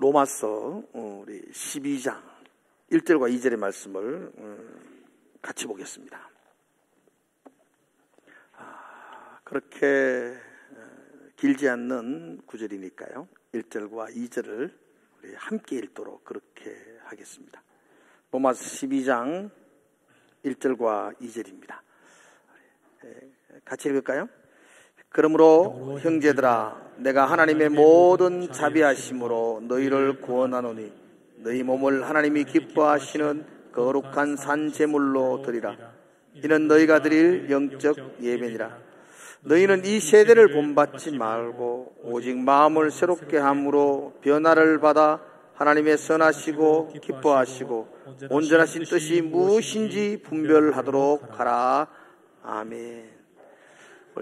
로마서 우리 12장 1절과 2절의 말씀을 같이 보겠습니다. 그렇게 길지 않는 구절이니까요. 1절과 2절을 우리 함께 읽도록 그렇게 하겠습니다. 로마서 12장 1절과 2절입니다. 같이 읽을까요? 그러므로 형제들아, 내가 하나님의 모든 자비하심으로 너희를 구원하노니 너희 몸을 하나님이 기뻐하시는 거룩한 산 제물로 드리라. 이는 너희가 드릴 영적 예배니라. 너희는 이 세대를 본받지 말고 오직 마음을 새롭게 함으로 변화를 받아 하나님의 선하시고 기뻐하시고 온전하신 뜻이 무엇인지 분별하도록 하라. 아멘.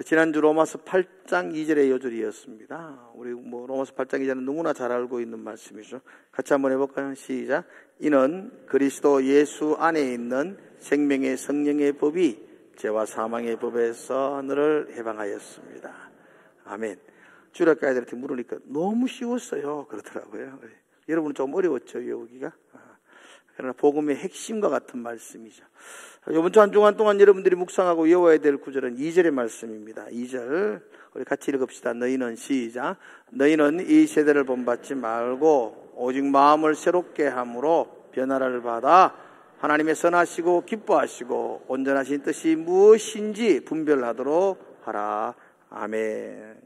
지난주 로마서 8장 2절의 요절이었습니다. 우리 로마서 8장 2절은 너무나 잘 알고 있는 말씀이죠. 같이 한번 해볼까요? 시작. 이는 그리스도 예수 안에 있는 생명의 성령의 법이 죄와 사망의 법에서 너를 해방하였습니다. 아멘. 주일학교 아이들한테 물으니까 너무 쉬웠어요 그러더라고요. 여러분은 좀 어려웠죠, 외우기가? 그러나 복음의 핵심과 같은 말씀이죠. 이번 주 한 주간 동안 여러분들이 묵상하고 외워야 될 구절은 2절의 말씀입니다. 2절 우리 같이 읽읍시다. 너희는 시작. 너희는 이 세대를 본받지 말고 오직 마음을 새롭게 함으로 변화를 받아 하나님의 선하시고 기뻐하시고 온전하신 뜻이 무엇인지 분별하도록 하라. 아멘.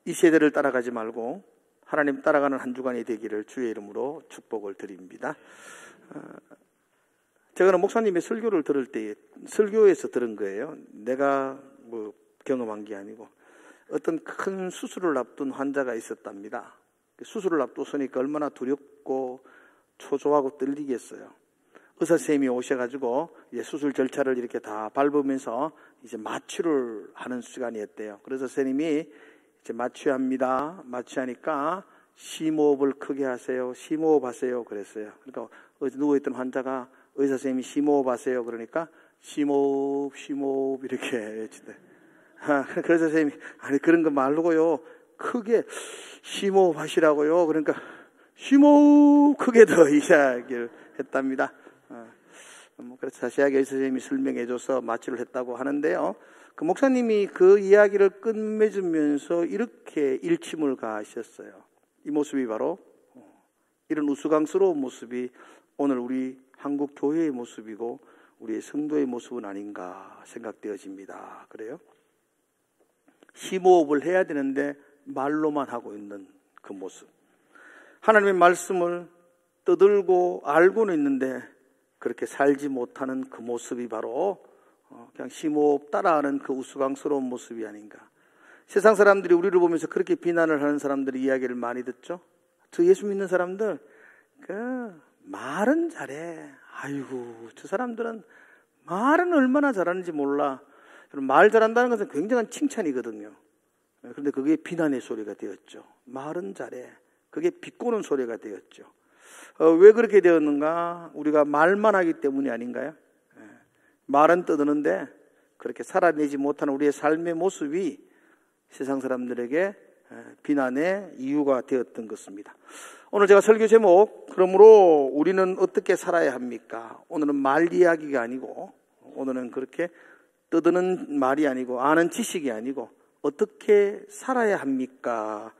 이 세대를 따라가지 말고 하나님 따라가는 한 주간이 되기를 주의 이름으로 축복을 드립니다. 제가 목사님의 설교를 들을 때 설교에서 들은 거예요. 내가 경험한 게 아니고 어떤 큰 수술을 앞둔 환자가 있었답니다. 수술을 앞두서니까 얼마나 두렵고 초조하고 떨리겠어요. 의사 선생님이 오셔가지고 이제 수술 절차를 이렇게 다 밟으면서 이제 마취를 하는 시간이었대요. 그래서 선생님이 이제 마취합니다. 마취하니까 심호흡을 크게 하세요. 심호흡 하세요. 그랬어요. 그러니까 누워있던 환자가 의사 선생님이 심호흡 하세요. 그러니까 심호흡 이렇게 외치대. 그래서 선생님이 아니 그런 거 말고요. 크게 심호흡 하시라고요. 그러니까 심호흡 크게 더 이야기를 했답니다. 그래서 자세하게 의사 선생님이 설명해줘서 마취를 했다고 하는데요. 그 목사님이 그 이야기를 끝맺으면서 이렇게 일침을 가하셨어요. 이 모습이 바로 이런 우스꽝스러운 모습이 오늘 우리 한국 교회의 모습이고 우리의 성도의 모습은 아닌가 생각되어집니다. 그래요? 심호흡을 해야 되는데 말로만 하고 있는 그 모습. 하나님의 말씀을 떠들고 알고는 있는데 그렇게 살지 못하는 그 모습이 바로 그냥 심호흡 따라하는 그 우스꽝스러운 모습이 아닌가. 세상 사람들이 우리를 보면서 그렇게 비난을 하는 사람들의 이야기를 많이 듣죠. 저 예수 믿는 사람들 말은 잘해. 아이고 저 사람들은 말은 얼마나 잘하는지 몰라. 말 잘한다는 것은 굉장한 칭찬이거든요. 그런데 그게 비난의 소리가 되었죠. 말은 잘해. 그게 비꼬는 소리가 되었죠. 왜 그렇게 되었는가? 우리가 말만 하기 때문이 아닌가요? 말은 떠드는데 그렇게 살아내지 못하는 우리의 삶의 모습이 세상 사람들에게 비난의 이유가 되었던 것입니다. 오늘 제가 설교 제목, 그러므로 우리는 어떻게 살아야 합니까? 오늘은 말 이야기가 아니고, 오늘은 그렇게 떠드는 말이 아니고, 아는 지식이 아니고, 어떻게 살아야 합니까?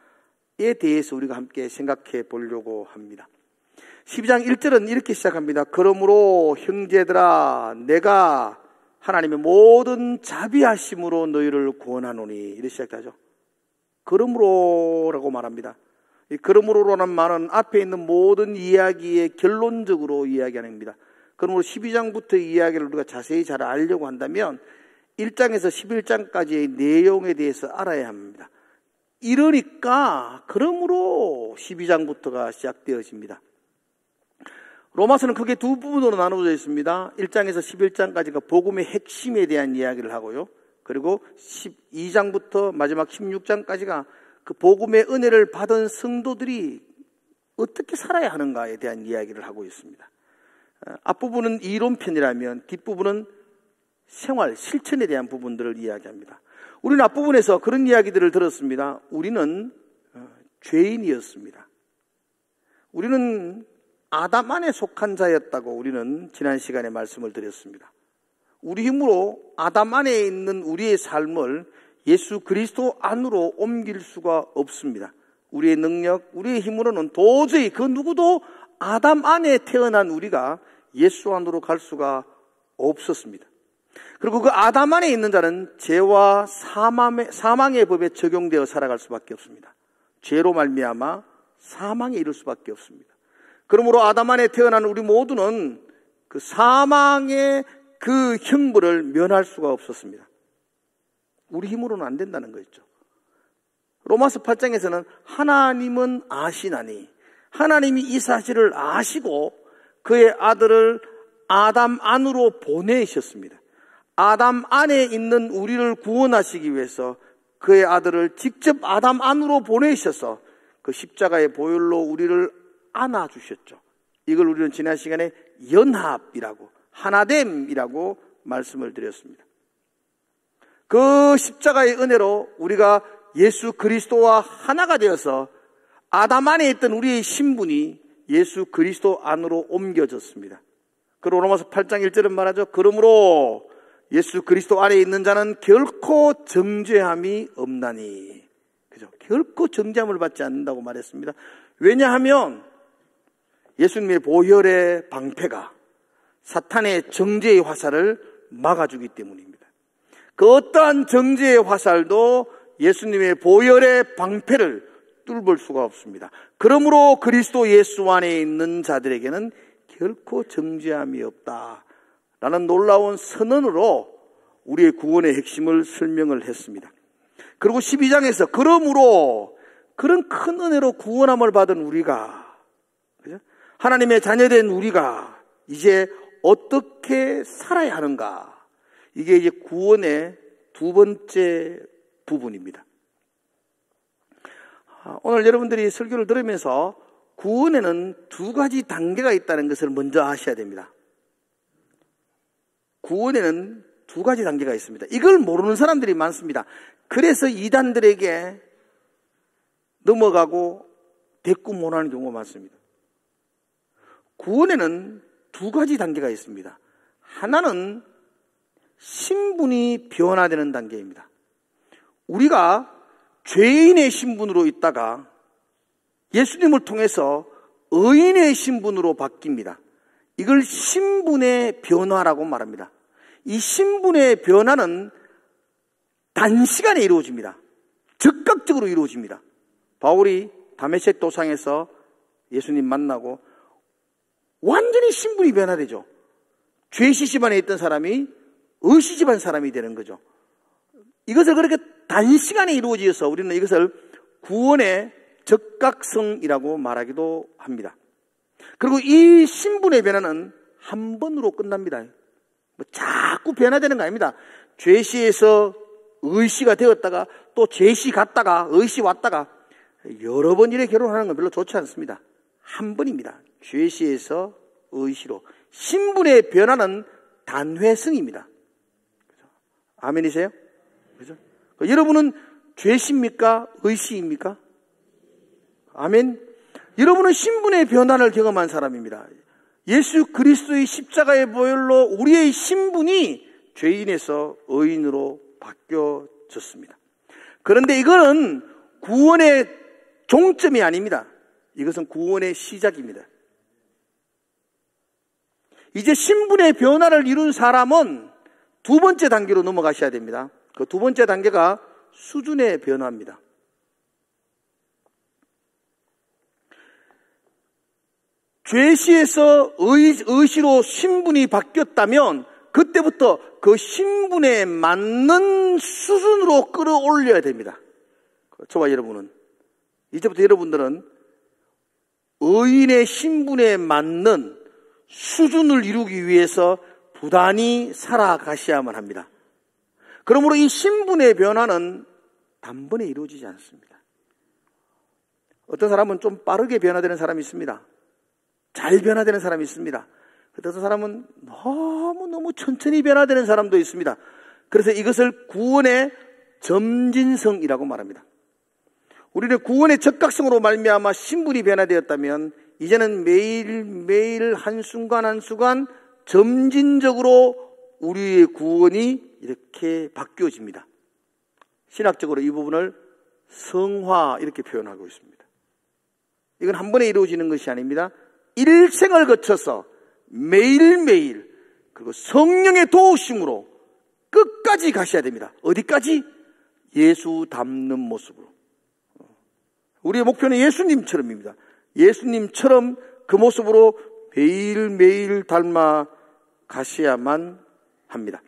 에 대해서 우리가 함께 생각해 보려고 합니다. 12장 1절은 이렇게 시작합니다. 그러므로 형제들아, 내가 하나님의 모든 자비하심으로 너희를 구원하노니. 이렇게 시작하죠. 그러므로라고 말합니다. 이 그러므로라는 말은 앞에 있는 모든 이야기의 결론적으로 이야기하는 겁니다. 그러므로 12장부터 이야기를 우리가 자세히 잘 알려고 한다면 1장에서 11장까지의 내용에 대해서 알아야 합니다. 이러니까 그러므로 12장부터가 시작되어집니다. 로마서는 크게 두 부분으로 나누어져 있습니다. 1장에서 11장까지가 복음의 핵심에 대한 이야기를 하고요. 그리고 12장부터 마지막 16장까지가 그 복음의 은혜를 받은 성도들이 어떻게 살아야 하는가에 대한 이야기를 하고 있습니다. 앞부분은 이론편이라면 뒷부분은 생활, 실천에 대한 부분들을 이야기합니다. 우리는 앞부분에서 그런 이야기들을 들었습니다. 우리는 죄인이었습니다. 우리는 아담 안에 속한 자였다고 우리는 지난 시간에 말씀을 드렸습니다. 우리 힘으로 아담 안에 있는 우리의 삶을 예수 그리스도 안으로 옮길 수가 없습니다. 우리의 능력, 우리의 힘으로는 도저히 그 누구도 아담 안에 태어난 우리가 예수 안으로 갈 수가 없었습니다. 그리고 그 아담 안에 있는 자는 죄와 사망의 법에 적용되어 살아갈 수밖에 없습니다. 죄로 말미암아 사망에 이를 수밖에 없습니다. 그러므로 아담 안에 태어난 우리 모두는 그 사망의 그 형벌을 면할 수가 없었습니다. 우리 힘으로는 안 된다는 거였죠. 로마서 8장에서는 하나님은 아시나니, 하나님이 이 사실을 아시고 그의 아들을 아담 안으로 보내셨습니다. 아담 안에 있는 우리를 구원하시기 위해서 그의 아들을 직접 아담 안으로 보내셔서 그 십자가의 보혈로 우리를 안아주셨죠. 이걸 우리는 지난 시간에 연합이라고, 하나됨이라고 말씀을 드렸습니다. 그 십자가의 은혜로 우리가 예수 그리스도와 하나가 되어서 아담 안에 있던 우리의 신분이 예수 그리스도 안으로 옮겨졌습니다. 그리고 로마서 8장 1절은 말하죠. 그러므로 예수 그리스도 안에 있는 자는 결코 정죄함이 없나니. 그죠? 결코 정죄함을 받지 않는다고 말했습니다. 왜냐하면 예수님의 보혈의 방패가 사탄의 정죄의 화살을 막아주기 때문입니다. 그 어떠한 정죄의 화살도 예수님의 보혈의 방패를 뚫을 수가 없습니다. 그러므로 그리스도 예수 안에 있는 자들에게는 결코 정죄함이 없다라는 놀라운 선언으로 우리의 구원의 핵심을 설명을 했습니다. 그리고 12장에서 그러므로 그런 큰 은혜로 구원함을 받은 우리가, 그죠? 하나님의 자녀된 우리가 이제 어떻게 살아야 하는가? 이게 이제 구원의 두 번째 부분입니다. 오늘 여러분들이 설교를 들으면서 구원에는 두 가지 단계가 있다는 것을 먼저 아셔야 됩니다. 구원에는 두 가지 단계가 있습니다. 이걸 모르는 사람들이 많습니다. 그래서 이단들에게 넘어가고 대꾸 못하는 경우가 많습니다. 구원에는 두 가지 단계가 있습니다. 하나는 신분이 변화되는 단계입니다. 우리가 죄인의 신분으로 있다가 예수님을 통해서 의인의 신분으로 바뀝니다. 이걸 신분의 변화라고 말합니다. 이 신분의 변화는 단시간에 이루어집니다. 즉각적으로 이루어집니다. 바울이 다메섹 도상에서 예수님 만나고 완전히 신분이 변화되죠. 죄시 집안에 있던 사람이 의시 집안 사람이 되는 거죠. 이것을 그렇게 단시간에 이루어져서 우리는 이것을 구원의 적각성이라고 말하기도 합니다. 그리고 이 신분의 변화는 한 번으로 끝납니다. 자꾸 변화되는 거 아닙니다. 죄시에서 의시가 되었다가 또 죄시 갔다가 의시 왔다가 여러 번 이래 결혼하는 건 별로 좋지 않습니다. 한 번입니다. 죄시에서 의시로. 신분의 변화는 단회성입니다. 아멘이세요? 그죠? 여러분은 죄시입니까? 의시입니까? 아멘. 여러분은 신분의 변화를 경험한 사람입니다. 예수 그리스도의 십자가의 보혈로 우리의 신분이 죄인에서 의인으로 바뀌어졌습니다. 그런데 이거는 구원의 종점이 아닙니다. 이것은 구원의 시작입니다. 이제 신분의 변화를 이룬 사람은 두 번째 단계로 넘어가셔야 됩니다. 그 두 번째 단계가 수준의 변화입니다. 죄시에서 의시로 신분이 바뀌었다면 그때부터 그 신분에 맞는 수준으로 끌어올려야 됩니다. 저와 여러분은 이제부터 여러분들은 의인의 신분에 맞는 수준을 이루기 위해서 부단히 살아가셔야만 합니다. 그러므로 이 신분의 변화는 단번에 이루어지지 않습니다. 어떤 사람은 좀 빠르게 변화되는 사람이 있습니다. 잘 변화되는 사람이 있습니다. 어떤 사람은 너무 천천히 변화되는 사람도 있습니다. 그래서 이것을 구원의 점진성이라고 말합니다. 우리는 구원의 적각성으로 말미암아 신분이 변화되었다면 이제는 매일매일 한순간 한순간 점진적으로 우리의 구원이 이렇게 바뀌어집니다. 신학적으로 이 부분을 성화 이렇게 표현하고 있습니다. 이건 한 번에 이루어지는 것이 아닙니다. 일생을 거쳐서 매일매일 그리고 성령의 도우심으로 끝까지 가셔야 됩니다. 어디까지? 예수 닮는 모습으로. 우리의 목표는 예수님처럼입니다. 예수님처럼 그 모습으로 매일매일 닮아 가셔야만 합니다.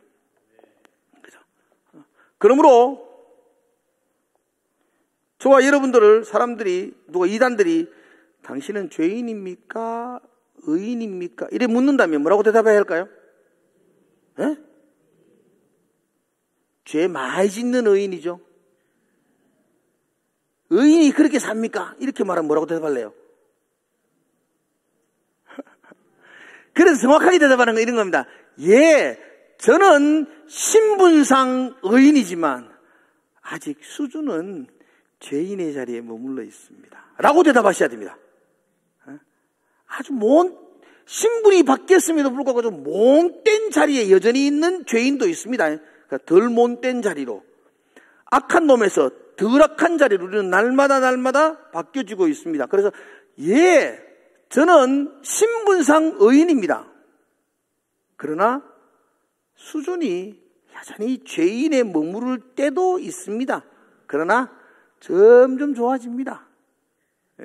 그죠? 그러므로 저와 여러분들을 누가 이단들이 당신은 죄인입니까? 의인입니까? 이래 묻는다면 뭐라고 대답해야 할까요? 에? 죄 많이 짓는 의인이죠. 의인이 그렇게 삽니까? 이렇게 말하면 뭐라고 대답할래요? 그래서 정확하게 대답하는 건 이런 겁니다. 예, 저는 신분상 의인이지만 아직 수준은 죄인의 자리에 머물러 있습니다. 라고 대답하셔야 됩니다. 아주 신분이 바뀌었음에도 불구하고 좀 몬된 자리에 여전히 있는 죄인도 있습니다. 그러니까 덜 몬된 자리로, 악한 놈에서 덜 악한 자리로 우리는 날마다 바뀌어지고 있습니다. 그래서 예, 저는 신분상 의인입니다. 그러나 수준이 여전히 죄인에 머무를 때도 있습니다. 그러나 점점 좋아집니다.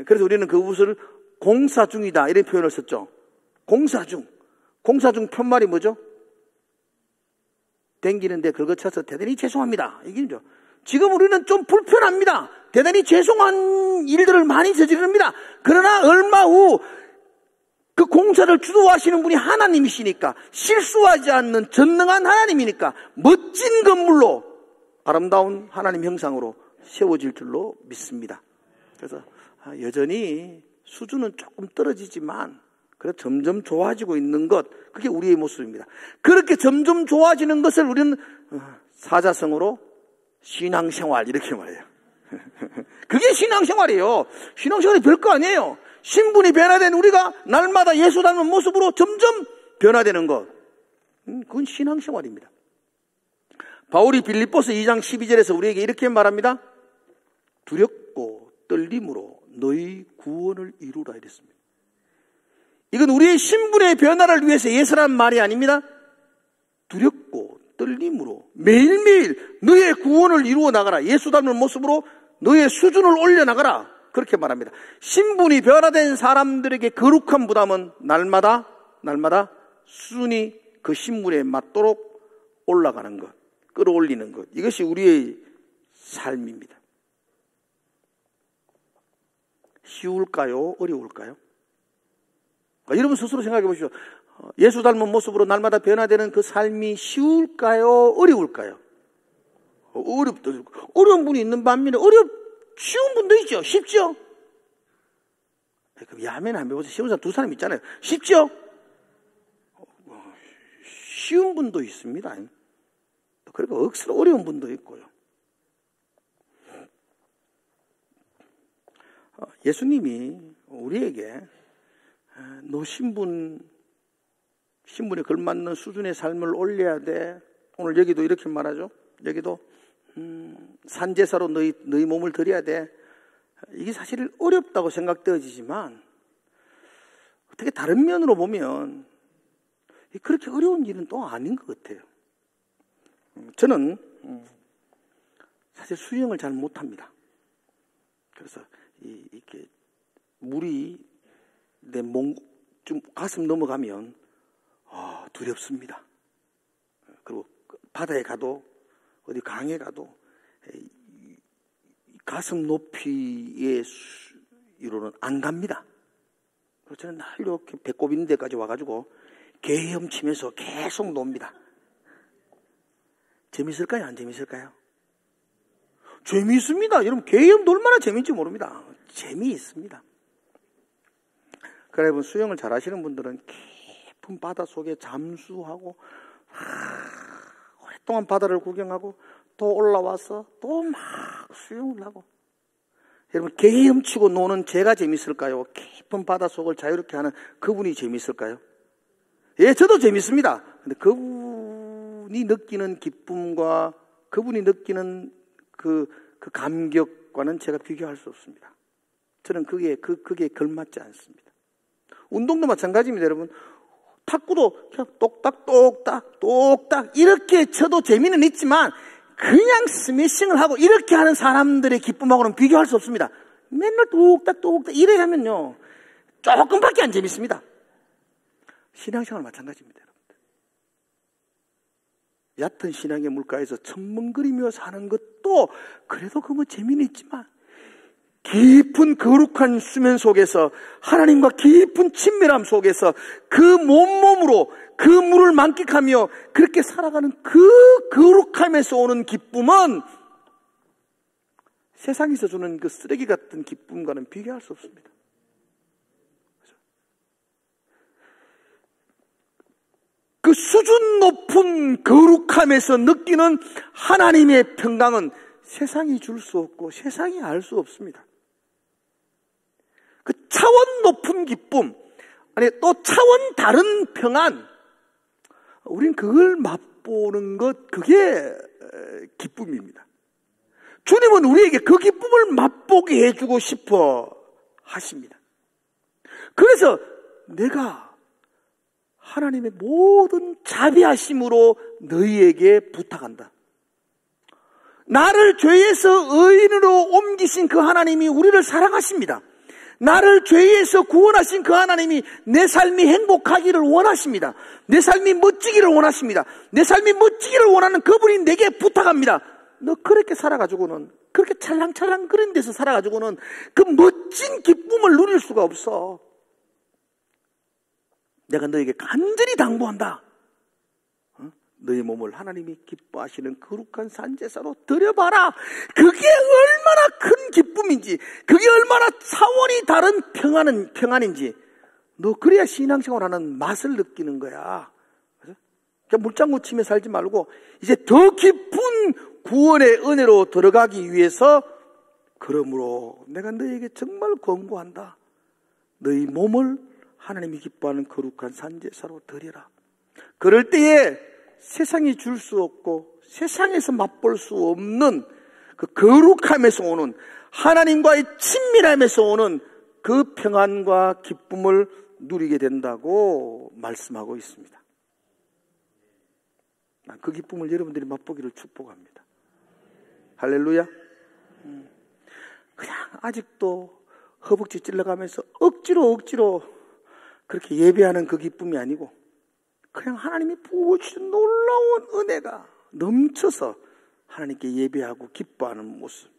그래서 우리는 그것을 공사 중이다 이런 표현을 썼죠. 공사 중 편말이 뭐죠? 댕기는데 긁어차서 대단히 죄송합니다. 이게죠. 지금 우리는 좀 불편합니다. 대단히 죄송한 일들을 많이 저지릅니다. 그러나 얼마 후 그 공사를 주도하시는 분이 하나님이시니까, 실수하지 않는 전능한 하나님이니까 멋진 건물로 아름다운 하나님 형상으로 세워질 줄로 믿습니다. 그래서 여전히 수준은 조금 떨어지지만 그래도 점점 좋아지고 있는 것, 그게 우리의 모습입니다. 그렇게 점점 좋아지는 것을 우리는 사자성어로 신앙생활 이렇게 말해요. 그게 신앙생활이에요. 신앙생활이 별거 아니에요. 신분이 변화된 우리가 날마다 예수 닮은 모습으로 점점 변화되는 것, 그건 신앙생활입니다. 바울이 빌립보서 2장 12절에서 우리에게 이렇게 말합니다. 두렵고 떨림으로 너희 구원을 이루라 이랬습니다. 이건 우리의 신분의 변화를 위해서 예수라는 말이 아닙니다. 두렵고 떨림으로 매일매일 너의 구원을 이루어 나가라. 예수 닮은 모습으로 너의 수준을 올려나가라. 그렇게 말합니다. 신분이 변화된 사람들에게 거룩한 부담은 날마다 수준이 그 신분에 맞도록 올라가는 것, 끌어올리는 것, 이것이 우리의 삶입니다. 쉬울까요? 어려울까요? 여러분 스스로 생각해 보십시오. 예수 닮은 모습으로 날마다 변화되는 그 삶이 쉬울까요? 어려울까요? 어렵다. 어려운 분이 있는 반면에 쉬운 분도 있죠. 쉽죠? 그럼 야멘 한번 해보세요. 쉬운 사람 두 사람 있잖아요. 쉽죠? 쉬운 분도 있습니다. 그리고 억수로 어려운 분도 있고요. 예수님이 우리에게 너 신분에 걸맞는 수준의 삶을 올려야 돼. 오늘 여기도 이렇게 말하죠. 여기도 산제사로 너희 몸을 드려야 돼. 이게 사실 어렵다고 생각되어지지만 어떻게 다른 면으로 보면 그렇게 어려운 일은 또 아닌 것 같아요. 저는 사실 수영을 잘 못합니다. 그래서 이렇게 물이 내 몸 좀 가슴 넘어가면 두렵습니다. 그리고 바다에 가도 어디 강에 가도 가슴 높이의 이로는 안 갑니다. 그래서 저는 날 이렇게 배꼽 있는 데까지 와가지고 개 헤엄치면서 계속 놉니다. 재밌을까요? 안 재밌을까요? 재미있습니다. 여러분, 개 헤엄도 얼마나 재미있는지 모릅니다. 재미있습니다. 그래, 여러분, 수영을 잘 하시는 분들은 깊은 바다 속에 잠수하고 오랫동안 바다를 구경하고 또 올라와서 또 막 수영을 하고, 여러분, 개 훔치고 노는 개가 재밌을까요? 깊은 바닷속을 자유롭게 하는 그분이 재밌을까요? 예, 저도 재밌습니다. 근데 그분이 느끼는 기쁨과 그분이 느끼는 그 감격과는 제가 비교할 수 없습니다. 저는 그게 걸맞지 않습니다. 운동도 마찬가지입니다, 여러분. 탁구도 그냥 똑딱 이렇게 쳐도 재미는 있지만 그냥 스매싱을 하고 이렇게 하는 사람들의 기쁨하고는 비교할 수 없습니다. 맨날 똑딱 이래 하면요, 조금밖에 안 재밌습니다. 신앙생활 마찬가지입니다, 여러분들. 얕은 신앙의 물가에서 천멍거리며 사는 것도 그래도 그 뭐 재미는 있지만 깊은 거룩한 수면 속에서 하나님과 깊은 친밀함 속에서 그 몸으로 그 물을 만끽하며 그렇게 살아가는 그 거룩함에서 오는 기쁨은 세상에서 주는 그 쓰레기 같은 기쁨과는 비교할 수 없습니다. 그 수준 높은 거룩함에서 느끼는 하나님의 평강은 세상이 줄 수 없고 세상이 알 수 없습니다. 그 차원 높은 기쁨, 아니 또 차원 다른 평안, 우린 그걸 맛보는 것, 그게 기쁨입니다. 주님은 우리에게 그 기쁨을 맛보게 해주고 싶어 하십니다. 그래서 내가 하나님의 모든 자비하심으로 너희에게 부탁한다. 나를 죄에서 의인으로 옮기신 그 하나님이 우리를 사랑하십니다. 나를 죄에서 구원하신 그 하나님이 내 삶이 행복하기를 원하십니다. 내 삶이 멋지기를 원하십니다. 내 삶이 멋지기를 원하는 그분이 내게 부탁합니다. 너 그렇게 살아가지고는, 그렇게 찰랑찰랑 그런 데서 살아가지고는 그 멋진 기쁨을 누릴 수가 없어. 내가 너에게 간절히 당부한다. 너의 몸을 하나님이 기뻐하시는 거룩한 산제사로 드려봐라. 그게 얼마나 큰 기쁨인지, 그게 얼마나 차원이 다른 평안인지, 너 그래야 신앙생활하는 맛을 느끼는 거야. 그냥 물장구 치며 살지 말고 이제 더 깊은 구원의 은혜로 들어가기 위해서, 그러므로 내가 너에게 정말 권고한다. 너희 몸을 하나님이 기뻐하는 거룩한 산제사로 드려라. 그럴 때에 세상이 줄 수 없고 세상에서 맛볼 수 없는 그 거룩함에서 오는, 하나님과의 친밀함에서 오는 그 평안과 기쁨을 누리게 된다고 말씀하고 있습니다. 그 기쁨을 여러분들이 맛보기를 축복합니다. 할렐루야. 그냥 아직도 허벅지 찔러가면서 억지로 그렇게 예배하는 그 기쁨이 아니고, 그냥 하나님이 부어주신 놀라운 은혜가 넘쳐서 하나님께 예배하고 기뻐하는 모습,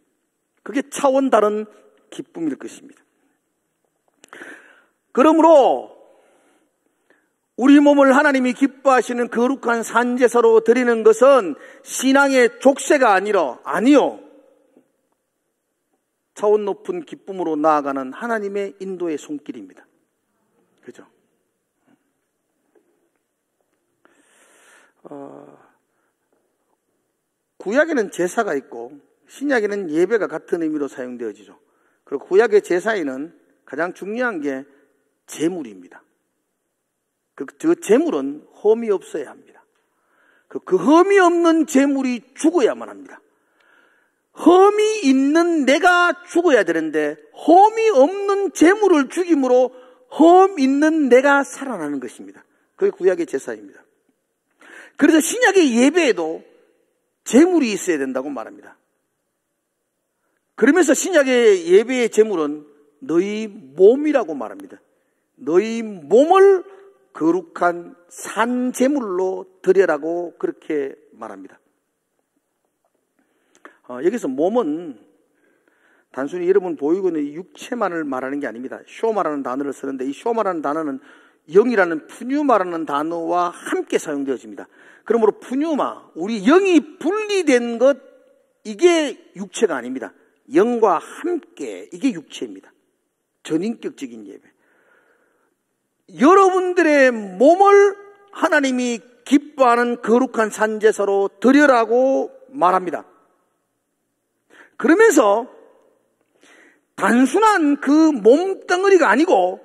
그게 차원 다른 기쁨일 것입니다. 그러므로 우리 몸을 하나님이 기뻐하시는 거룩한 산제사로 드리는 것은 신앙의 족쇄가 아니요, 차원 높은 기쁨으로 나아가는 하나님의 인도의 손길입니다. 그죠? 구약에는 제사가 있고 신약에는 예배가 같은 의미로 사용되어지죠. 그리고 구약의 제사에는 가장 중요한 게 제물입니다. 그 제물은 흠이 없어야 합니다. 그 흠이 없는 제물이 죽어야만 합니다. 흠이 있는 내가 죽어야 되는데 흠이 없는 제물을 죽임으로 흠 있는 내가 살아나는 것입니다. 그게 구약의 제사입니다. 그래서 신약의 예배에도 제물이 있어야 된다고 말합니다. 그러면서 신약의 예배의 제물은 너희 몸이라고 말합니다. 너희 몸을 거룩한 산 제물로 드려라고 그렇게 말합니다. 여기서 몸은 단순히 여러분 보이고 있는 육체만을 말하는 게 아닙니다. 쇼마라는 단어를 쓰는데 이 쇼마라는 단어는 영이라는 푸뉴마라는 단어와 함께 사용되어집니다. 그러므로 푸뉴마, 우리 영이 분리된 것, 이게 육체가 아닙니다. 영과 함께, 이게 육체입니다. 전인격적인 예배. 여러분들의 몸을 하나님이 기뻐하는 거룩한 산제사로 드려라고 말합니다. 그러면서 단순한 그 몸덩어리가 아니고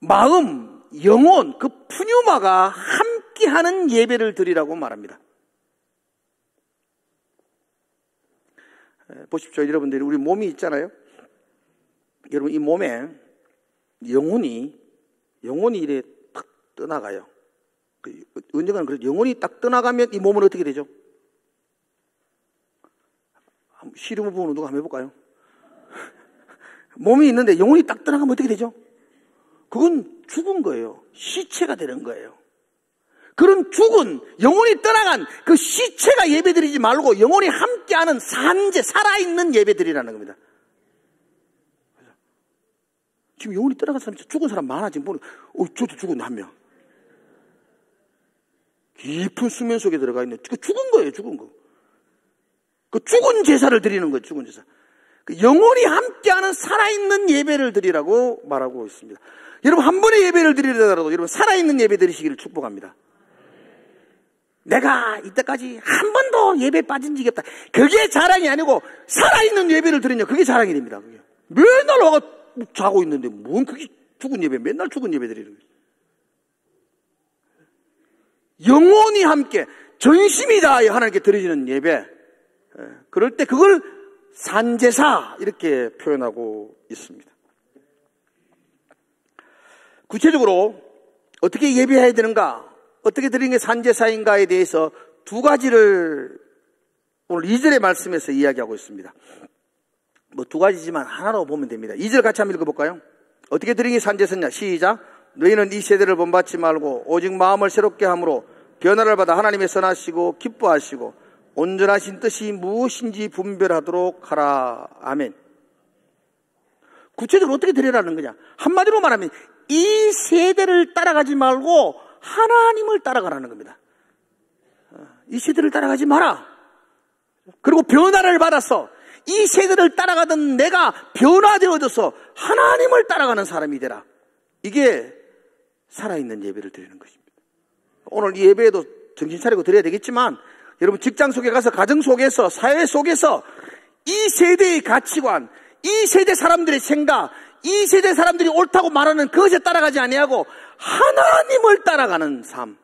마음, 영혼, 그 푸뉴마가 함께하는 예배를 드리라고 말합니다. 보십시오. 여러분들이 우리 몸이 있잖아요. 여러분 이 몸에 영혼이 이래 탁 떠나가요. 언젠가는 그래도 영혼이 딱 떠나가면 이 몸은 어떻게 되죠? 시름 부분 운동 한번 해볼까요? 몸이 있는데 영혼이 딱 떠나가면 어떻게 되죠? 그건 죽은 거예요. 시체가 되는 거예요. 그런 죽은 영혼이 떠나간 그 시체가 예배드리지 말고 영혼이 함께하는 산재, 살아있는 예배드리라는 겁니다. 지금 영혼이 떠나간 사람, 죽은 사람 많아. 지금 보는, 저도 죽은 한 명. 깊은 수면 속에 들어가 있는, 그 죽은 거예요, 죽은 거. 그 죽은 제사를 드리는 거예요, 죽은 제사. 그 영혼이 함께하는 살아있는 예배를 드리라고 말하고 있습니다. 여러분, 한 번의 예배를 드리더라도 여러분, 살아있는 예배 드리시기를 축복합니다. 내가 이때까지 한 번도 예배 빠진 적이 없다. 그게 자랑이 아니고, 살아있는 예배를 드리냐, 그게 자랑이 됩니다. 그게. 맨날 와가 자고 있는데, 뭔 그게 죽은 예배, 맨날 죽은 예배 드리는 거예요. 영혼이 함께, 전심이 다하여 하나님께 드리는 예배. 그럴 때 그걸 산제사, 이렇게 표현하고 있습니다. 구체적으로 어떻게 예배해야 되는가, 어떻게 드리는 게 산제사인가에 대해서 두 가지를 오늘 2절의 말씀에서 이야기하고 있습니다. 뭐 두 가지지만 하나로 보면 됩니다. 2절 같이 한번 읽어볼까요? 어떻게 드리는 게 산제사냐? 시작. 너희는 이 세대를 본받지 말고 오직 마음을 새롭게 함으로 변화를 받아 하나님의 선하시고 기뻐하시고 온전하신 뜻이 무엇인지 분별하도록 하라. 아멘. 구체적으로 어떻게 드리라는 거냐? 한마디로 말하면 이 세대를 따라가지 말고 하나님을 따라가라는 겁니다. 이 세대를 따라가지 마라. 그리고 변화를 받아서 이 세대를 따라가던 내가 변화되어져서 하나님을 따라가는 사람이 되라. 이게 살아있는 예배를 드리는 것입니다. 오늘 이 예배에도 정신 차리고 드려야 되겠지만 여러분 직장 속에 가서 가정 속에서 사회 속에서 이 세대의 가치관, 이 세대 사람들의 생각, 이 세대 사람들이 옳다고 말하는 그것에 따라가지 아니하고 하나님을 따라가는 삶,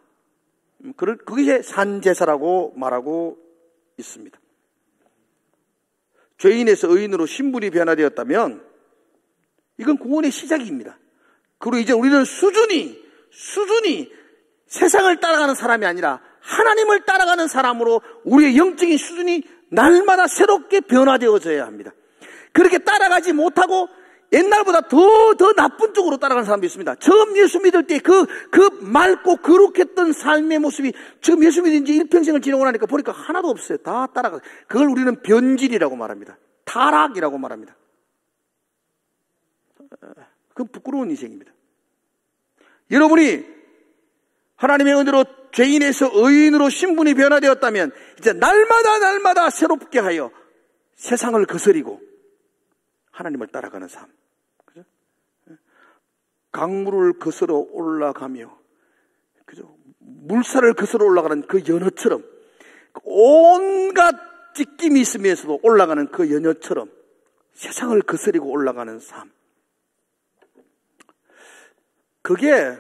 그게 산제사라고 말하고 있습니다. 죄인에서 의인으로 신분이 변화되었다면 이건 구원의 시작입니다. 그리고 이제 우리는 수준이 세상을 따라가는 사람이 아니라 하나님을 따라가는 사람으로 우리의 영적인 수준이 날마다 새롭게 변화되어져야 합니다. 그렇게 따라가지 못하고 옛날보다 더 나쁜 쪽으로 따라가는 사람도 있습니다. 처음 예수 믿을 때 그 맑고 거룩했던 삶의 모습이 지금 예수 믿은 지 일평생을 지내고 나니까 보니까 하나도 없어요. 다 따라가. 그걸 우리는 변질이라고 말합니다. 타락이라고 말합니다. 그건 부끄러운 인생입니다. 여러분이 하나님의 은혜로 죄인에서 의인으로 신분이 변화되었다면 이제 날마다 새롭게 하여 세상을 거스리고 하나님을 따라가는 삶. 그죠? 강물을 거스러 올라가며, 그죠? 물살을 거스러 올라가는 그 연어처럼, 온갖 찢김이 있으면서도 올라가는 그 연어처럼 세상을 거스리고 올라가는 삶. 그게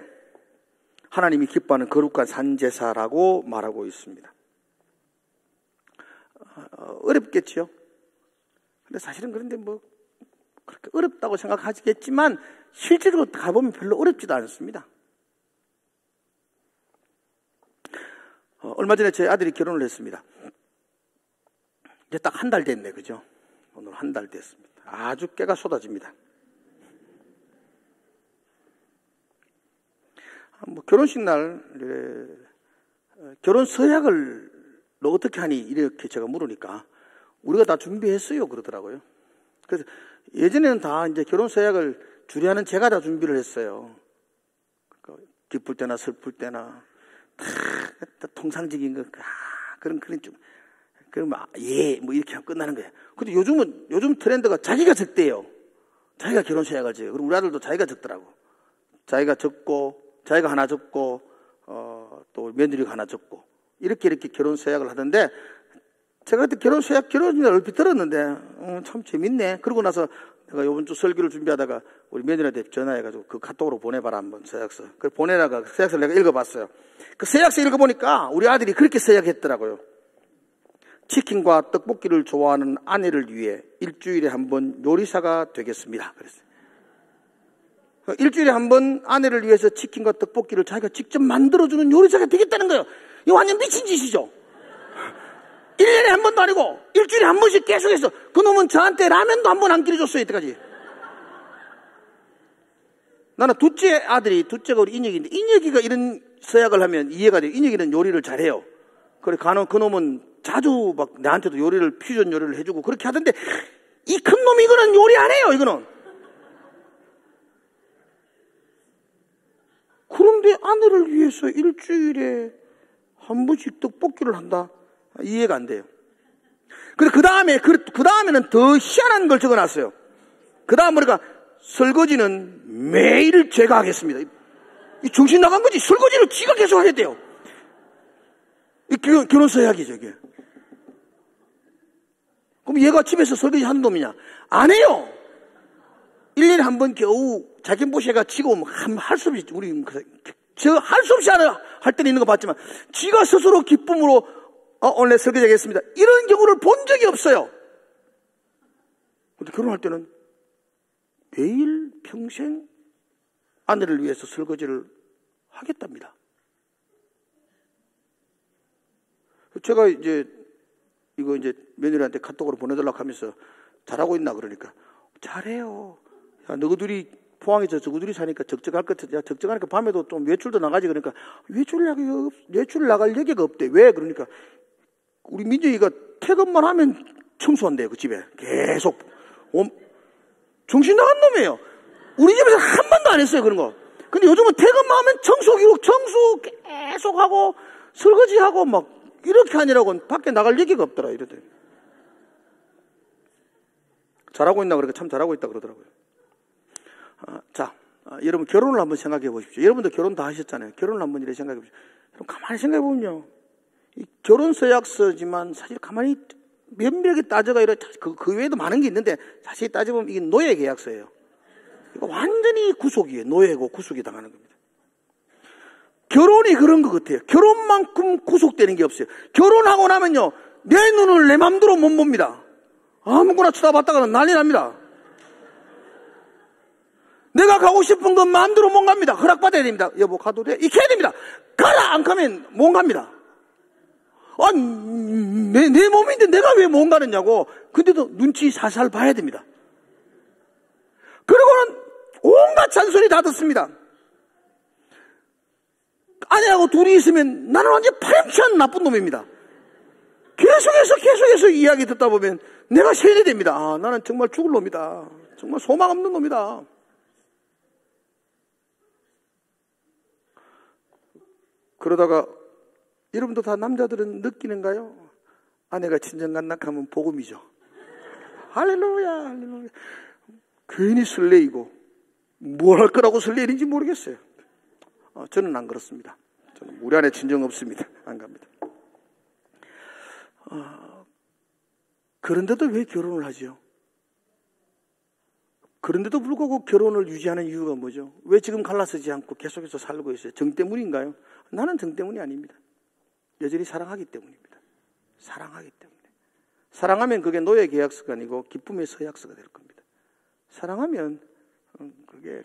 하나님이 기뻐하는 거룩한 산제사라고 말하고 있습니다. 어렵겠죠? 근데 사실은 그런데 뭐, 그렇게 어렵다고 생각하시겠지만 실제로 가보면 별로 어렵지도 않습니다. 얼마 전에 제 아들이 결혼을 했습니다. 이제 딱 한 달 됐네, 그죠? 오늘 한 달 됐습니다. 아주 깨가 쏟아집니다. 뭐 결혼식 날 결혼 서약을 너 어떻게 하니? 이렇게 제가 물으니까 우리가 다 준비했어요 그러더라고요. 그래서 예전에는 다 이제 결혼 서약을 주례하는 제가 다 준비를 했어요. 그러니까 기쁠 때나 슬플 때나 다 통상적인 거 그런 좀 예 뭐 이렇게 하면 끝나는 거예요. 근데 요즘 트렌드가 자기가 적대요. 자기가 결혼 서약을 적어요. 그리고 우리 아들도 자기가 적더라고. 자기가 적고 자기가 하나 적고 또 며느리가 하나 적고 이렇게 결혼 서약을 하던데 제가 그때 결혼식 얼핏 들었는데 참 재밌네. 그러고 나서 내가 이번 주 설교를 준비하다가 우리 며느리한테 전화해가지고 그 카톡으로 보내봐라 한번 서약서. 그 보내다가 그 서약서를 내가 읽어봤어요. 그 서약서 읽어보니까 우리 아들이 그렇게 서약했더라고요. 치킨과 떡볶이를 좋아하는 아내를 위해 일주일에 한 번 요리사가 되겠습니다. 그랬어요. 일주일에 한 번 아내를 위해서 치킨과 떡볶이를 자기가 직접 만들어주는 요리사가 되겠다는 거예요. 이거 완전 미친 짓이죠. 1년에 한 번도 아니고 일주일에 한 번씩 계속해서 그놈은 저한테 라면도 한 번 안 끓여줬어요. 이때까지. 나는 둘째 아들이, 둘째가 우리 인혁이인데 인혁이가 이런 서약을 하면 이해가 돼요. 인혁이는 요리를 잘해요. 그래 간혹 그놈은 자주 막 나한테도 요리를, 퓨전 요리를 해주고 그렇게 하던데 이 큰 놈이 이거는 요리 안 해요. 이거는. 그런데 아내를 위해서 일주일에 한 번씩 떡볶이를 한다? 이해가 안 돼요. 근데 그 다음에는 더 희한한 걸 적어놨어요. 그 다음 뭐니까 설거지는 매일 제가 하겠습니다. 이 정신 나간 거지. 설거지를 지가 계속 하겠대요. 이 결혼 서약이죠, 이게. 그럼 얘가 집에서 설거지 하는 놈이냐? 안 해요. 1년에 한 번 겨우 자기 보시가 지고 할 수 없이, 할 수 없이 할 때는 있는 거 봤지만, 지가 스스로 기쁨으로, 오늘 설거지 하겠습니다. 이런 경우를 본 적이 없어요. 근데 결혼할 때는 매일 평생 아내를 위해서 설거지를 하겠답니다. 제가 이거 며느리한테 카톡으로 보내달라고 하면서 잘하고 있나 그러니까 잘해요. 야, 너희들이 포항에서 저희들이 사니까 적적할 것 같아. 야, 적적하니까 밤에도 좀 외출도 나가지. 그러니까 외출 나갈 여기가 없대. 왜? 그러니까 우리 민정이가 퇴근만 하면 청소한대요. 그 집에 계속. 정신 나간 놈이에요. 우리 집에서 한 번도 안 했어요. 그런 거. 근데 요즘은 퇴근만 하면 청소 계속 하고 설거지하고 막 이렇게 하느라고 밖에 나갈 얘기가 없더라. 이러더니. 잘하고 있나 그러니까 참 잘하고 있다 그러더라고요. 여러분 결혼을 한번 생각해 보십시오. 여러분도 결혼 다 하셨잖아요. 결혼을 한번 이렇게 생각해 보십시오. 여러분 가만히 생각해 보면요. 이 결혼 서약서지만 사실 가만히 면밀하게 따져가 그 외에도 많은 게 있는데 사실 따져보면 이게 노예 계약서예요. 이거 완전히 구속이에요. 노예고 구속이 당하는 겁니다. 결혼이 그런 것 같아요. 결혼만큼 구속되는 게 없어요. 결혼하고 나면요. 내 눈을 내 맘대로 못 봅니다. 아무거나 쳐다봤다가는 난리 납니다. 내가 가고 싶은 건 마음대로 못 갑니다. 허락받아야 됩니다. 여보 가도 돼? 이렇게 해야 됩니다. 가라! 안 가면 못 갑니다. 내 몸인데 내가 왜 못 가느냐고. 근데도 눈치 살살 봐야 됩니다. 그리고는 온갖 잔소리 다 듣습니다. 아내하고 둘이 있으면 나는 완전 파렴치한 나쁜 놈입니다. 계속해서 이야기 듣다 보면 내가 세뇌됩니다. 나는 정말 죽을 놈이다. 정말 소망 없는 놈이다. 그러다가 여러분도 다 남자들은 느끼는가요? 아내가 친정간낙하면 복음이죠. 할렐루야, 할렐루야. 괜히 설레이고 뭘 할 거라고 설레이는지 모르겠어요. 저는 안 그렇습니다. 저는 우리 안에 친정 없습니다. 안 갑니다. 그런데도 왜 결혼을 하죠? 그런데도 불구하고 결혼을 유지하는 이유가 뭐죠? 왜 지금 갈라서지 않고 계속해서 살고 있어요? 정 때문인가요? 나는 정 때문이 아닙니다. 여전히 사랑하기 때문입니다. 사랑하기 때문에. 사랑하면 그게 노예 계약서가 아니고 기쁨의 서약서가 될 겁니다. 사랑하면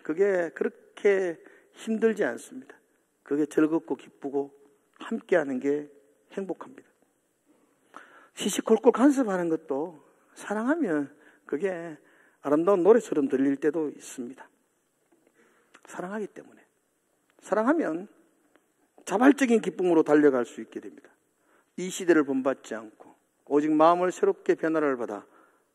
그게 그렇게 힘들지 않습니다. 그게 즐겁고 기쁘고 함께하는 게 행복합니다. 시시콜콜 간섭하는 것도 사랑하면 그게 아름다운 노래처럼 들릴 때도 있습니다. 사랑하기 때문에. 사랑하면 자발적인 기쁨으로 달려갈 수 있게 됩니다. 이 시대를 본받지 않고 오직 마음을 새롭게 변화를 받아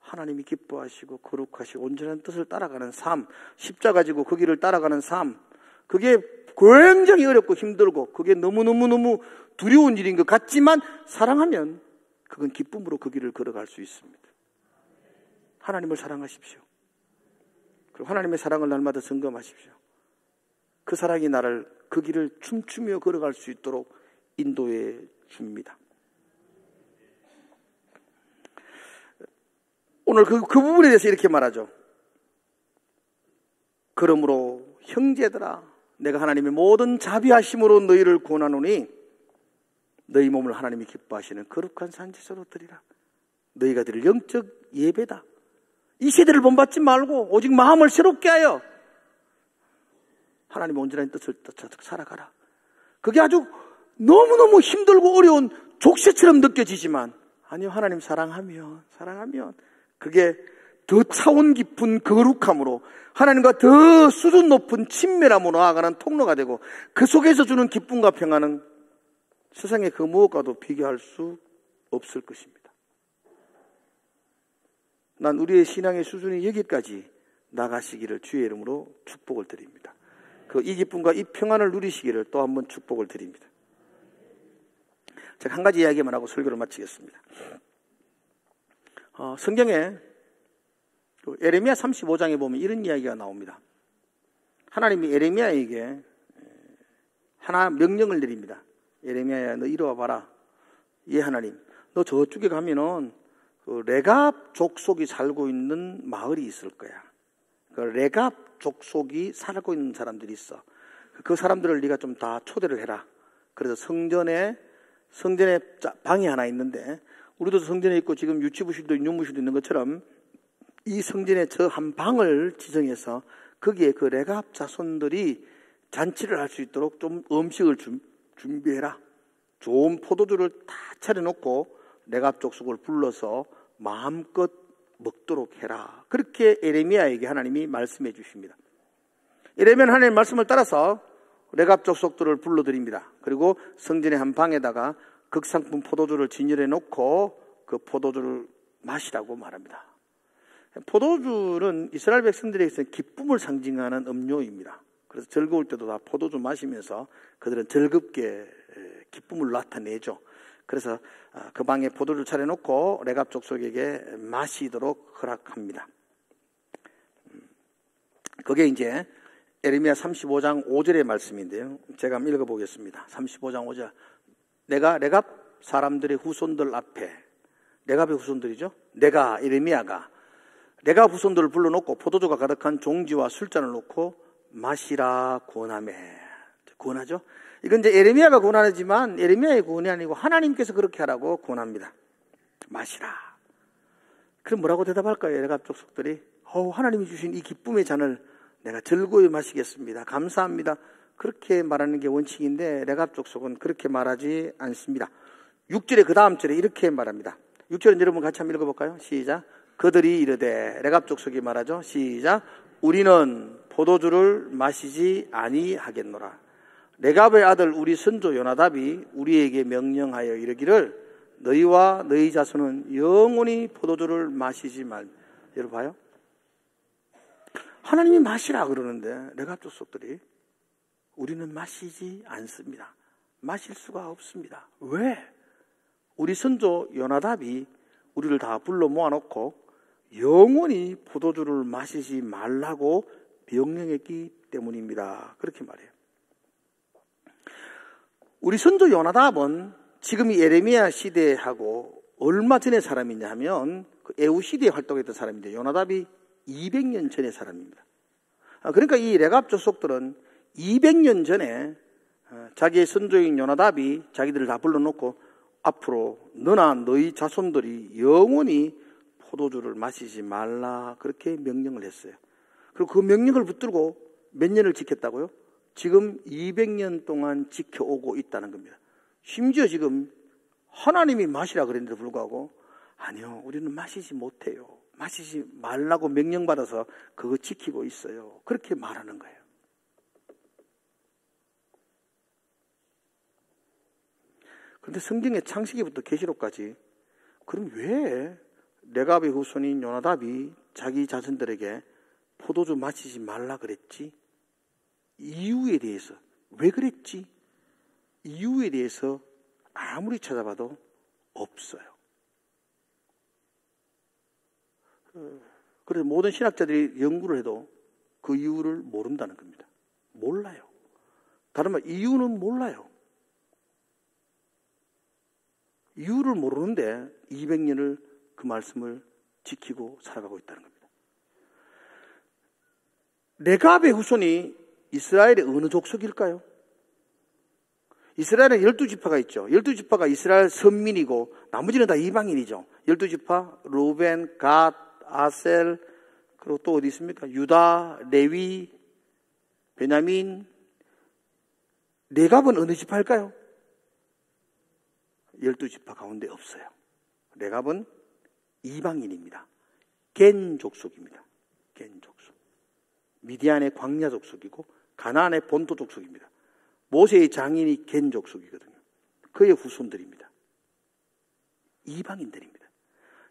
하나님이 기뻐하시고 거룩하시고 온전한 뜻을 따라가는 삶, 십자가 지고 그 길을 따라가는 삶, 그게 굉장히 어렵고 힘들고 그게 너무너무 두려운 일인 것 같지만 사랑하면 그건 기쁨으로 그 길을 걸어갈 수 있습니다. 하나님을 사랑하십시오. 그리고 하나님의 사랑을 날마다 점검하십시오. 그 사랑이 나를 그 길을 춤추며 걸어갈 수 있도록 인도해 줍니다. 오늘 그 부분에 대해서 이렇게 말하죠. 그러므로 형제들아 내가 하나님의 모든 자비하심으로 너희를 구원하노니 너희 몸을 하나님이 기뻐하시는 거룩한 산제사로 드리라. 너희가 드릴 영적 예배다. 이 세대를 본받지 말고 오직 마음을 새롭게 하여 하나님의 온전한 뜻을 따라 살아가라. 그게 아주 너무너무 힘들고 어려운 족쇄처럼 느껴지지만 아니요, 하나님 사랑하면 그게 더 차원 깊은 거룩함으로 하나님과 더 수준 높은 친밀함으로 나아가는 통로가 되고 그 속에서 주는 기쁨과 평안은 세상의 그 무엇과도 비교할 수 없을 것입니다. 난 우리의 신앙의 수준이 여기까지 나가시기를 주의 이름으로 축복을 드립니다. 이 기쁨과 이 평안을 누리시기를 또 한 번 축복을 드립니다. 제가 한 가지 이야기만 하고 설교를 마치겠습니다. 성경에 에레미야 35장에 보면 이런 이야기가 나옵니다. 하나님이 에레미야에게 하나 명령을 내립니다. 에레미야야, 너 이리 와봐라. 예, 하나님. 너 저쪽에 가면은 레갑 족속이 살고 있는 마을이 있을 거야. 그 레갑 족속이 살고 있는 사람들이 있어. 그 사람들을 네가 좀 다 초대를 해라. 그래서 성전에 방이 하나 있는데, 우리도 성전에 있고 지금 유치부실도 윤무실도 있는 것처럼 이 성전의 저 한 방을 지정해서 거기에 그 레갑 자손들이 잔치를 할 수 있도록 좀 음식을 준비해라. 좋은 포도주를 다 차려놓고 레갑 족속을 불러서 마음껏 먹도록 해라. 그렇게 에레미야에게 하나님이 말씀해 주십니다. 에레미야는 하나님의 말씀을 따라서 레갑 족속들을 불러드립니다. 그리고 성전의 한 방에다가 극상품 포도주를 진열해 놓고 그 포도주를 마시라고 말합니다. 포도주는 이스라엘 백성들에게서 기쁨을 상징하는 음료입니다. 그래서 즐거울 때도 다 포도주 마시면서 그들은 즐겁게 기쁨을 나타내죠. 그래서 그 방에 포도주를 차려놓고 레갑 족속에게 마시도록 허락합니다. 그게 이제 에레미야 35장 5절의 말씀인데요. 제가 한번 읽어보겠습니다. 35장 5절. 내가 레갑 사람들의 후손들 앞에, 레갑의 후손들이죠. 내가 에레미야가 레갑 후손들을 불러놓고 포도주가 가득한 종지와 술잔을 놓고 마시라 권하매. 권하죠. 이건 이제 에레미야가 권하지만 에레미야의 권이 아니고 하나님께서 그렇게 하라고 권합니다. 마시라. 그럼 뭐라고 대답할까요? 레갑 족속들이 하나님이 주신 이 기쁨의 잔을 내가 즐거이 마시겠습니다. 감사합니다. 그렇게 말하는 게 원칙인데 레갑 족속은 그렇게 말하지 않습니다. 6절에 그 다음 절에 이렇게 말합니다. 6절은 여러분 같이 한번 읽어볼까요? 시작. 그들이 이르되, 레갑 족속이 말하죠. 시작. 우리는 포도주를 마시지 아니하겠노라. 레갑의 아들 우리 선조 요나답이 우리에게 명령하여 이르기를 너희와 너희 자손은 영원히 포도주를 마시지 말. 여러분 봐요. 하나님이 마시라 그러는데 레갑 족속들이 우리는 마시지 않습니다. 마실 수가 없습니다. 왜? 우리 선조 요나답이 우리를 다 불러 모아놓고 영원히 포도주를 마시지 말라고 명령했기 때문입니다. 그렇게 말해요. 우리 선조 요나답은 지금 이 에레미야 시대하고 얼마 전의 사람이냐 하면 그 에우 시대에 활동했던 사람인데 요나답이 200년 전의 사람입니다. 그러니까 이 레갑 족속들은 200년 전에 자기의 선조인 요나답이 자기들을 다 불러놓고 앞으로 너나 너희 자손들이 영원히 포도주를 마시지 말라 그렇게 명령을 했어요. 그리고 그 명령을 붙들고 몇 년을 지켰다고요? 지금 200년 동안 지켜오고 있다는 겁니다. 심지어 지금 하나님이 마시라 그랬는데도 불구하고 아니요, 우리는 마시지 못해요. 마시지 말라고 명령받아서 그거 지키고 있어요. 그렇게 말하는 거예요. 그런데 성경의 창세기부터 계시록까지 그럼 왜 레갑의 후손인 요나답이 자기 자손들에게 포도주 마시지 말라 그랬지? 이유에 대해서 왜 그랬지? 이유에 대해서 아무리 찾아봐도 없어요. 그래서 모든 신학자들이 연구를 해도 그 이유를 모른다는 겁니다. 몰라요. 다른 말 이유는 몰라요. 이유를 모르는데 200년을 그 말씀을 지키고 살아가고 있다는 겁니다. 레갑의 후손이 이스라엘의 어느 족속일까요? 이스라엘은 12지파가 있죠. 12지파가 이스라엘 선민이고 나머지는 다 이방인이죠. 12지파, 루벤, 갓, 아셀, 그리고 또 어디 있습니까? 유다, 레위, 베냐민. 레갑은 어느 지파일까요? 12지파 가운데 없어요. 레갑은 이방인입니다. 겐 족속입니다. 겐 족속. 미디안의 광야 족속이고 가나안의 본토 족속입니다. 모세의 장인이 겐 족속이거든요. 그의 후손들입니다. 이방인들입니다.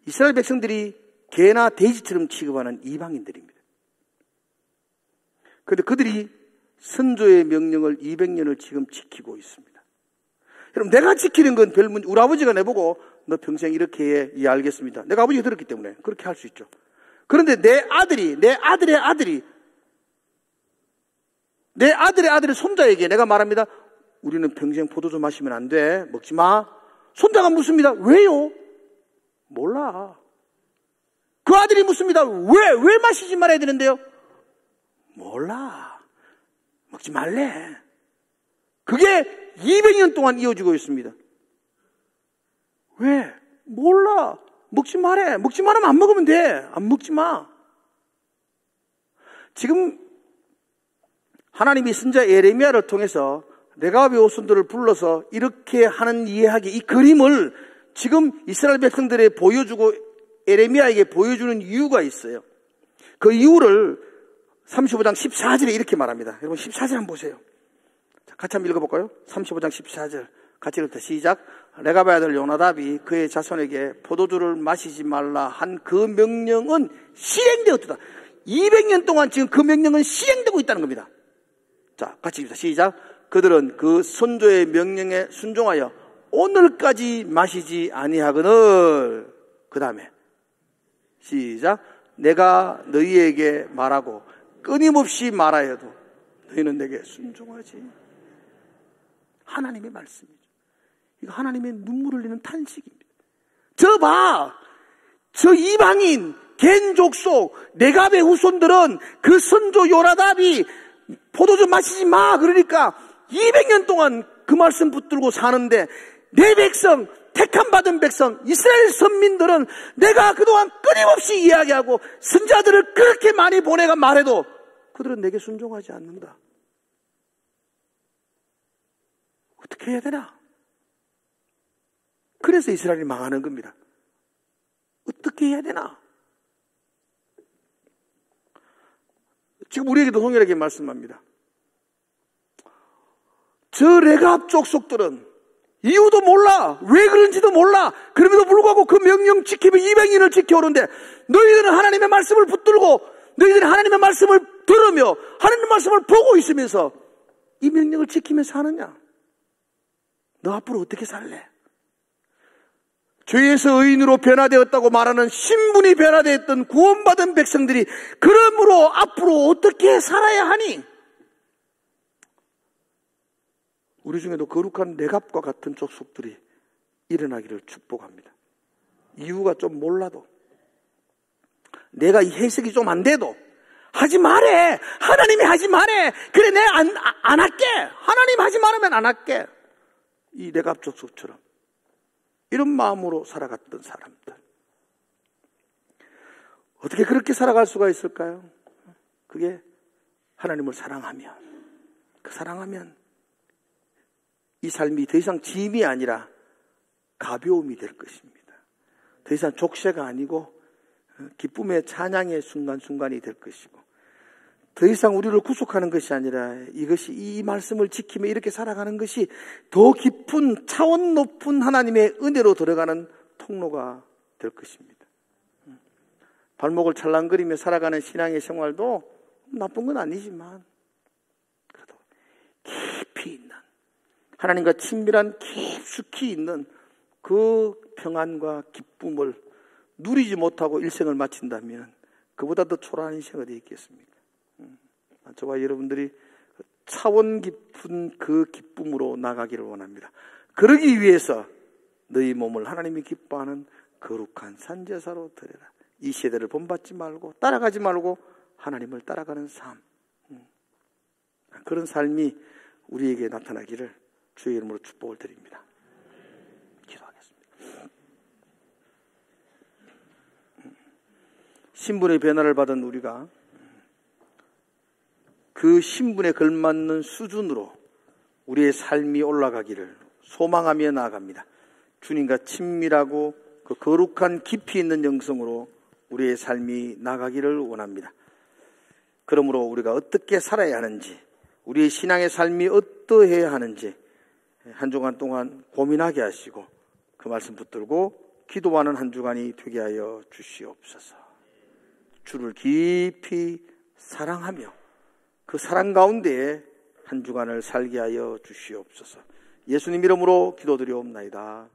이스라엘 백성들이 개나 돼지처럼 취급하는 이방인들입니다. 그런데 그들이 선조의 명령을 200년을 지금 지키고 있습니다. 여러분, 내가 지키는 건 별 문제. 우리 아버지가 내보고 너 평생 이렇게 해. 예, 알겠습니다. 내가 아버지가 들었기 때문에 그렇게 할 수 있죠. 그런데 내 아들의 손자에게 내가 말합니다. 우리는 평생 포도주 마시면 안 돼. 먹지 마. 손자가 묻습니다. 왜요? 몰라. 그 아들이 묻습니다. 왜 마시지 말아야 되는데요? 몰라. 먹지 말래. 그게 200년 동안 이어지고 있습니다. 왜? 몰라. 먹지 말해. 먹지 말으면 안 먹으면 돼. 안 먹지 마. 지금 하나님이 선자 예레미야를 통해서 레갑의 후손들을 불러서 이렇게 하는 이야기, 이 그림을 지금 이스라엘 백성들에 보여주고 예레미야에게 보여주는 이유가 있어요. 그 이유를 35장 14절에 이렇게 말합니다. 여러분 14절 한번 보세요. 자, 같이 한번 읽어볼까요? 35장 14절 같이 읽을게요. 시작. 레갑의 아들 요나답이 그의 자손에게 포도주를 마시지 말라 한 그 명령은 실행되었다. 200년 동안 지금 그 명령은 실행되고 있다는 겁니다. 자, 같이 읽읍시다. 시작. 그들은 그 선조의 명령에 순종하여 오늘까지 마시지 아니하거늘. 그 다음에 시작. 내가 너희에게 말하고 끊임없이 말하여도 너희는 내게 순종하지. 하나님의 말씀이죠. 이거 하나님의 눈물 흘리는 탄식입니다. 저 봐. 저 이방인 겐 족속 레갑의 후손들은 그 선조 요나답이 포도주 마시지 마 그러니까 200년 동안 그 말씀 붙들고 사는데 내 백성, 택함 받은 백성, 이스라엘 선민들은 내가 그동안 끊임없이 이야기하고 선자들을 그렇게 많이 보내가 말해도 그들은 내게 순종하지 않는다. 어떻게 해야 되나? 그래서 이스라엘이 망하는 겁니다. 어떻게 해야 되나? 지금 우리에게도 동일하게 말씀합니다. 저 레갑 족속들은 이유도 몰라. 왜 그런지도 몰라. 그럼에도 불구하고 그 명령 지키며 200년을 지켜오는데 너희들은 하나님의 말씀을 붙들고 너희들은 하나님의 말씀을 들으며 하나님의 말씀을 보고 있으면서 이 명령을 지키며 사느냐? 너 앞으로 어떻게 살래? 죄에서 의인으로 변화되었다고 말하는 신분이 변화되었던 구원받은 백성들이 그러므로 앞으로 어떻게 살아야 하니? 우리 중에도 거룩한 레갑과 같은 족속들이 일어나기를 축복합니다. 이유가 좀 몰라도 내가 이 해석이 좀 안 돼도 하지 말해. 하나님이 하지 말해. 그래 내가 안 할게. 하나님 하지 말으면 안 할게. 이 레갑 족속처럼 이런 마음으로 살아갔던 사람들. 어떻게 그렇게 살아갈 수가 있을까요? 그게 하나님을 사랑하면, 그 사랑하면 이 삶이 더 이상 짐이 아니라 가벼움이 될 것입니다. 더 이상 족쇄가 아니고 기쁨의 찬양의 순간순간이 될 것이고, 더 이상 우리를 구속하는 것이 아니라 이것이 이 말씀을 지키며 이렇게 살아가는 것이 더 깊은 차원 높은 하나님의 은혜로 들어가는 통로가 될 것입니다. 발목을 찰랑거리며 살아가는 신앙의 생활도 나쁜 건 아니지만 그래도 깊이 있는 하나님과 친밀한 깊숙이 있는 그 평안과 기쁨을 누리지 못하고 일생을 마친다면 그보다 더 초라한 인생이 어디 있겠습니까? 저와 여러분들이 차원 깊은 그 기쁨으로 나가기를 원합니다. 그러기 위해서 너희 몸을 하나님이 기뻐하는 거룩한 산제사로 드려라. 이 세대를 본받지 말고 따라가지 말고 하나님을 따라가는 삶, 그런 삶이 우리에게 나타나기를 주의 이름으로 축복을 드립니다. 기도하겠습니다. 신분의 변화를 받은 우리가 그 신분에 걸맞는 수준으로 우리의 삶이 올라가기를 소망하며 나아갑니다. 주님과 친밀하고 그 거룩한 깊이 있는 영성으로 우리의 삶이 나가기를 원합니다. 그러므로 우리가 어떻게 살아야 하는지, 우리의 신앙의 삶이 어떠해야 하는지 한 주간 동안 고민하게 하시고 그 말씀 붙들고 기도하는 한 주간이 되게 하여 주시옵소서. 주를 깊이 사랑하며 그 사랑 가운데에 한 주간을 살게 하여 주시옵소서. 예수님 이름으로 기도드리옵나이다.